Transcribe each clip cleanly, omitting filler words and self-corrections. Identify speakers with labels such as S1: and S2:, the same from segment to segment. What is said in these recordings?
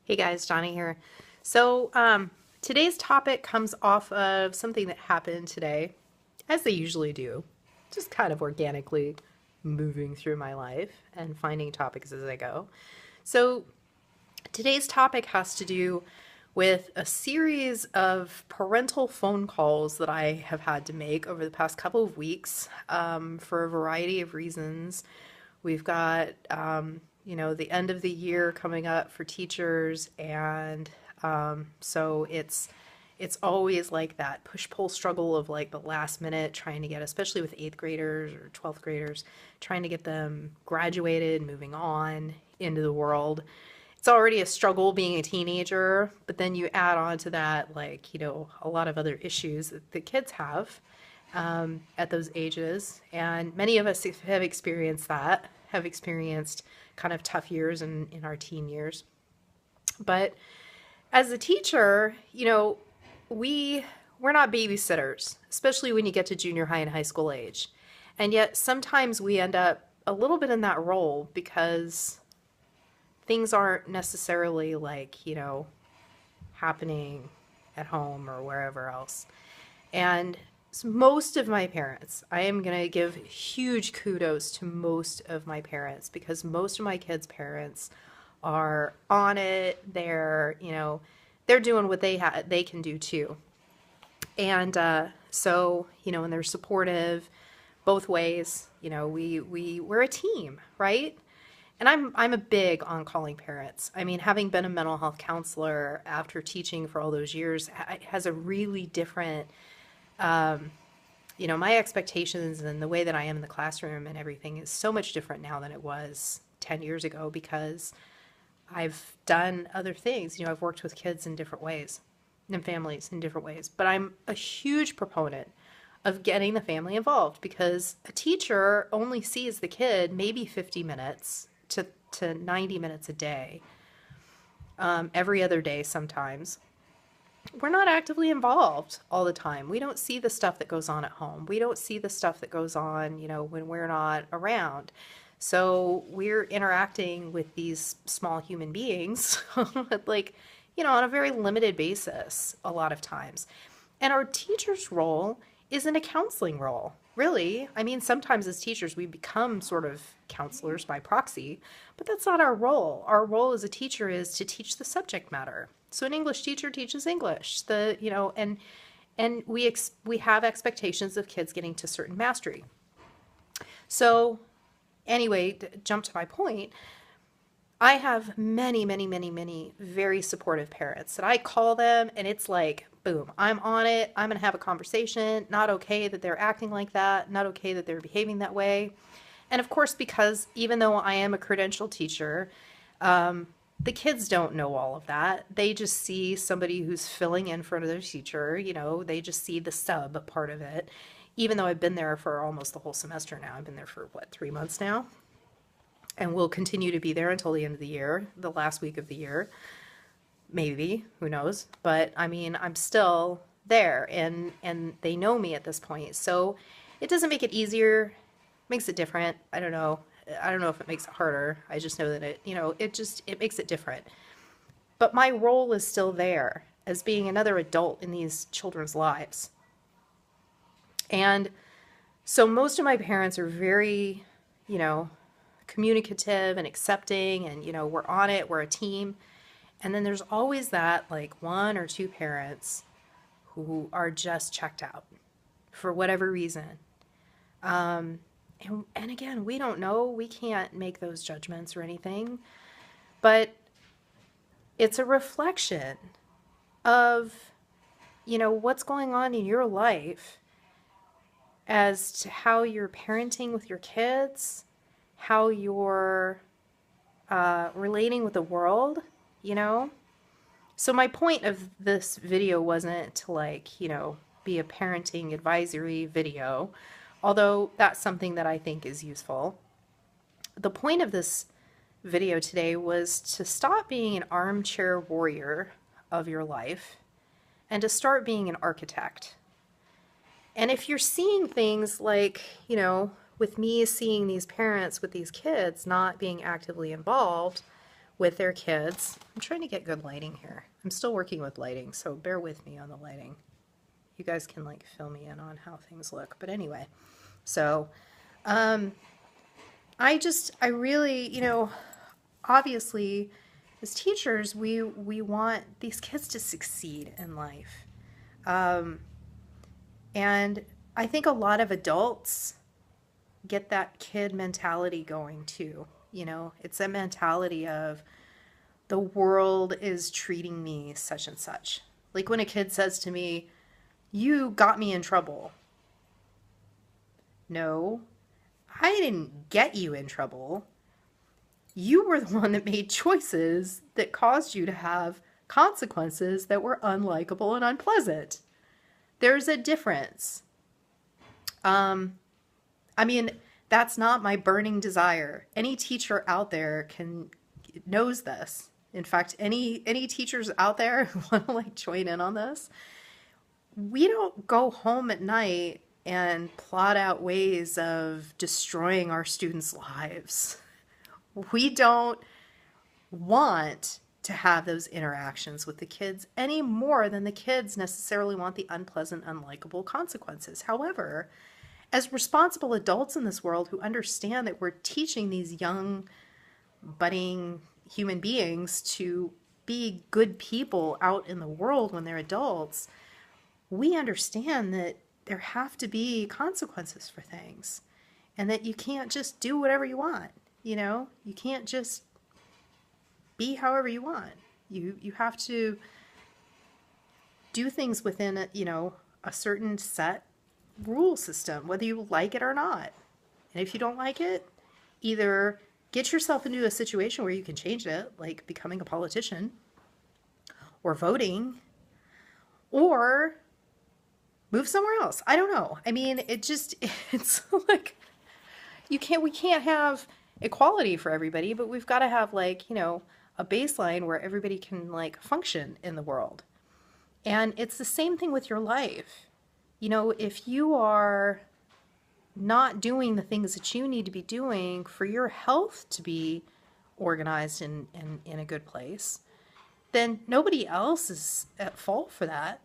S1: Hey guys, Johnny here. So today's topic comes off of something that happened today, as they usually do, just kind of organically moving through my life and finding topics as I go. So today's topic has to do with a series of parental phone calls that I have had to make over the past couple of weeks for a variety of reasons. We've got, the end of the year coming up for teachers, and so it's always like that push-pull struggle of like the last minute trying to get, especially with eighth graders or 12th graders, trying to get them graduated, moving on into the world. It's already a struggle being a teenager, but then you add on to that, like, a lot of other issues that the kids have at those ages. And many of us have experienced that, have experienced kind of tough years in our teen years. But as a teacher, we're not babysitters, especially when you get to junior high and high school age. And yet sometimes we end up a little bit in that role because things aren't necessarily like, happening at home or wherever else. And so most of my parents, I am going to give huge kudos to most of my parents because most of my kids' parents are on it. They're doing what they can do too. And and they're supportive both ways. We're a team, right? And I'm a big on calling parents. I mean, having been a mental health counselor after teaching for all those years has a really different, my expectations and the way that I am in the classroom and everything is so much different now than it was 10 years ago because I've done other things. I've worked with kids in different ways and families in different ways. But I'm a huge proponent of getting the family involved because a teacher only sees the kid maybe 50 minutes to 90 minutes a day, every other day sometimes. We're not actively involved all the time. We don't see the stuff that goes on at home. We don't see the stuff that goes on, when we're not around. So we're interacting with these small human beings, like, on a very limited basis a lot of times. And our teacher's role isn't a counseling role, really. I mean, sometimes as teachers, we become sort of counselors by proxy, but that's not our role. Our role as a teacher is to teach the subject matter. So an English teacher teaches English, and we have expectations of kids getting to certain mastery. So anyway, to jump to my point, I have many, many, many, many very supportive parents that I call them and it's like, boom, I'm on it. I'm going to have a conversation. Not okay that they're acting like that. Not okay that they're behaving that way. And of course, because even though I am a credentialed teacher, the kids don't know all of that. They just see somebody who's filling in for another teacher. They just see the sub part of it. Even though I've been there for almost the whole semester now. I've been there for, 3 months now? And will continue to be there until the end of the year, the last week of the year. Maybe, who knows? But I mean, I'm still there and they know me at this point. So it doesn't make it easier, makes it different. I don't know. I don't know if it makes it harder. I just know that it makes it different. But my role is still there as being another adult in these children's lives. And so most of my parents are very, communicative and accepting and, we're on it, we're a team. And then there's always that like one or two parents who are just checked out for whatever reason. And again, we don't know, we can't make those judgments or anything, but it's a reflection of, what's going on in your life as to how you're parenting with your kids, how you're relating with the world, So my point of this video wasn't to be a parenting advisory video, although that's something that I think is useful. The point of this video today was to stop being an armchair warrior of your life and to start being an architect. And if you're seeing things like, with me seeing these parents with these kids not being actively involved, with their kids. I'm trying to get good lighting here. I'm still working with lighting, so bear with me on the lighting. You guys can like fill me in on how things look. But anyway, so I really, obviously as teachers, we want these kids to succeed in life. And I think a lot of adults get that kid mentality going too. It's a mentality of the world is treating me such and such. Like when a kid says to me, "You got me in trouble." No, I didn't get you in trouble. You were the one that made choices that caused you to have consequences that were unlikable and unpleasant. There's a difference. I mean, that's not my burning desire. Any teacher out there knows this. In fact, any teachers out there who want to like join in on this, we don't go home at night and plot out ways of destroying our students' lives. We don't want to have those interactions with the kids any more than the kids necessarily want the unpleasant, unlikable consequences. However, as responsible adults in this world who understand that we're teaching these young, budding human beings to be good people out in the world when they're adults, we understand that there have to be consequences for things and that you can't just do whatever you want. You can't just be however you want. You have to do things within a certain set rule system, whether you like it or not. And if you don't like it, either get yourself into a situation where you can change it, like becoming a politician or voting, or move somewhere else. I don't know. I mean, it's like we can't have equality for everybody, but we've got to have like, a baseline where everybody can like function in the world. And it's the same thing with your life. If you are not doing the things that you need to be doing for your health to be organized and in a good place, then nobody else is at fault for that.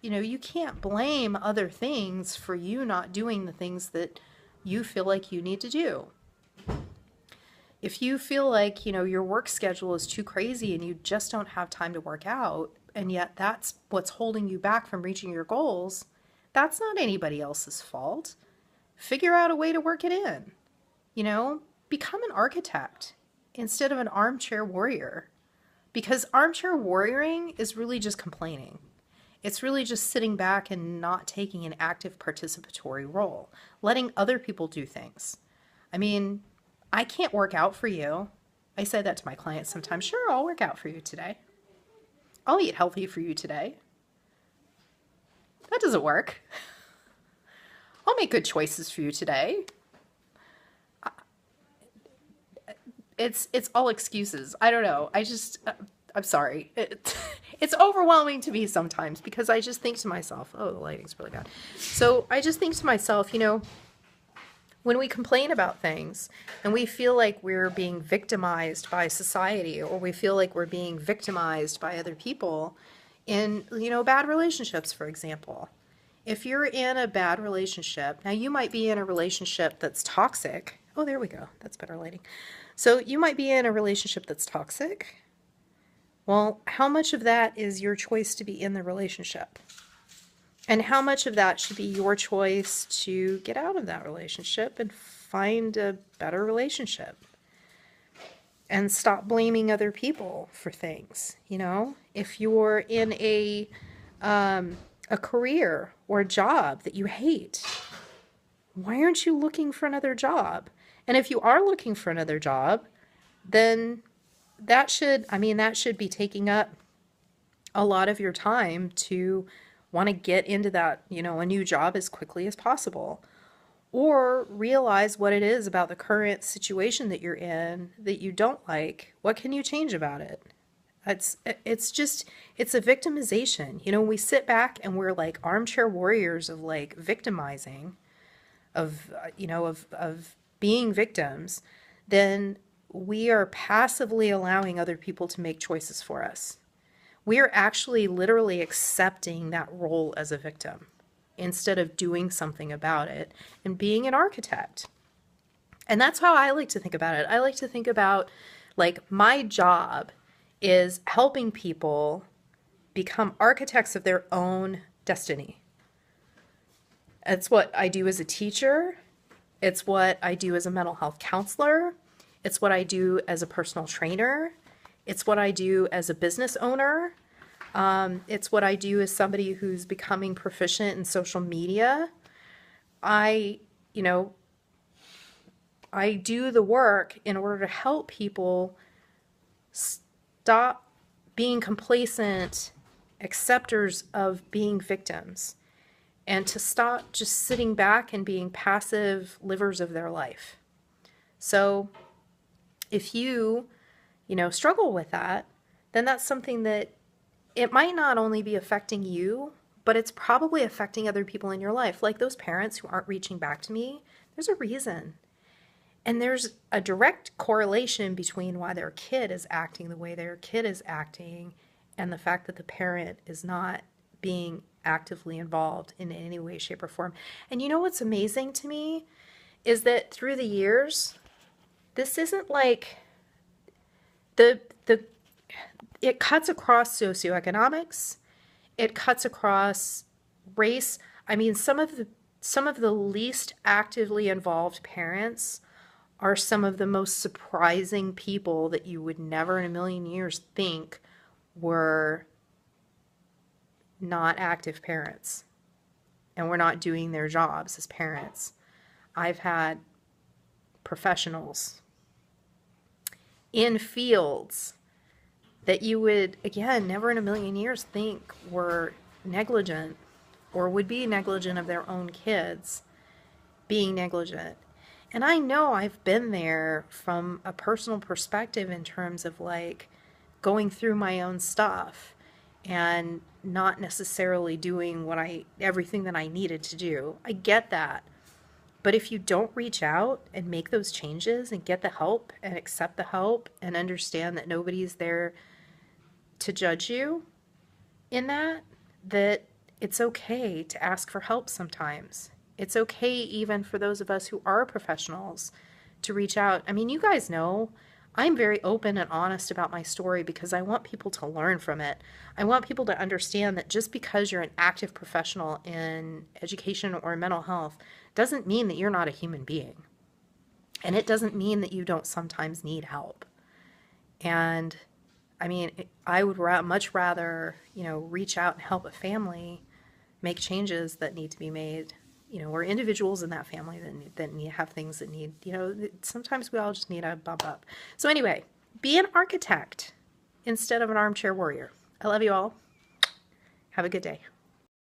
S1: You can't blame other things for you not doing the things that you feel like you need to do. If you feel like, your work schedule is too crazy and you just don't have time to work out, and yet that's what's holding you back from reaching your goals, that's not anybody else's fault. Figure out a way to work it in. Become an architect instead of an armchair warrior. Because armchair warrioring is really just complaining. It's really just sitting back and not taking an active participatory role, letting other people do things. I mean, I can't work out for you. I say that to my clients sometimes. Sure, I'll work out for you today. I'll eat healthy for you today. That doesn't work. I'll make good choices for you today. It's all excuses. I don't know. I'm sorry. It's overwhelming to me sometimes because I just think to myself, oh, the lighting's really bad. So I just think to myself, when we complain about things and we feel like we're being victimized by society, or we feel like we're being victimized by other people in, bad relationships, for example. If you're in a bad relationship, now you might be in a relationship that's toxic. Oh, there we go. That's better lighting. So you might be in a relationship that's toxic. Well, how much of that is your choice to be in the relationship? And how much of that should be your choice to get out of that relationship and find a better relationship? And stop blaming other people for things, If you're in a career or a job that you hate, why aren't you looking for another job? And if you are looking for another job, then that should be taking up a lot of your time to want to get into that, a new job as quickly as possible. Or realize what it is about the current situation that you're in that you don't like. What can you change about it? It's a victimization. We sit back and we're like armchair warriors of like victimizing, of being victims, then we are passively allowing other people to make choices for us. We are actually literally accepting that role as a victim instead of doing something about it and being an architect. And that's how I like to think about it. I like to think about, like, my job is helping people become architects of their own destiny. It's what I do as a teacher. It's what I do as a mental health counselor. It's what I do as a personal trainer. It's what I do as a business owner. It's what I do as somebody who's becoming proficient in social media. I, you know, I do the work in order to help people stop being complacent acceptors of being victims and to stop just sitting back and being passive livers of their life. So if you struggle with that, then that's something that it might not only be affecting you, but it's probably affecting other people in your life. Like those parents who aren't reaching back to me, there's a reason. And there's a direct correlation between why their kid is acting the way their kid is acting and the fact that the parent is not being actively involved in any way, shape, or form. And you know what's amazing to me is that through the years, this isn't like it cuts across socioeconomics, it cuts across race. I mean, some of the least actively involved parents are some of the most surprising people that you would never in a million years think were not active parents and were not doing their jobs as parents. I've had professionals in fields that you would, again, never in a million years think were negligent or would be negligent of their own kids being negligent. And I know I've been there from a personal perspective in terms of like going through my own stuff and not necessarily doing everything that I needed to do. I get that. But if you don't reach out and make those changes and get the help and accept the help and understand that nobody's there to judge you in that it's okay to ask for help sometimes. It's okay even for those of us who are professionals to reach out. I mean, you guys know I'm very open and honest about my story because I want people to learn from it. I want people to understand that just because you're an active professional in education or mental health doesn't mean that you're not a human being. And it doesn't mean that you don't sometimes need help. And I mean, I would much rather, reach out and help a family make changes that need to be made, or individuals in that family that have things that need, sometimes we all just need a bump up. So anyway, be an architect instead of an armchair warrior. I love you all. Have a good day.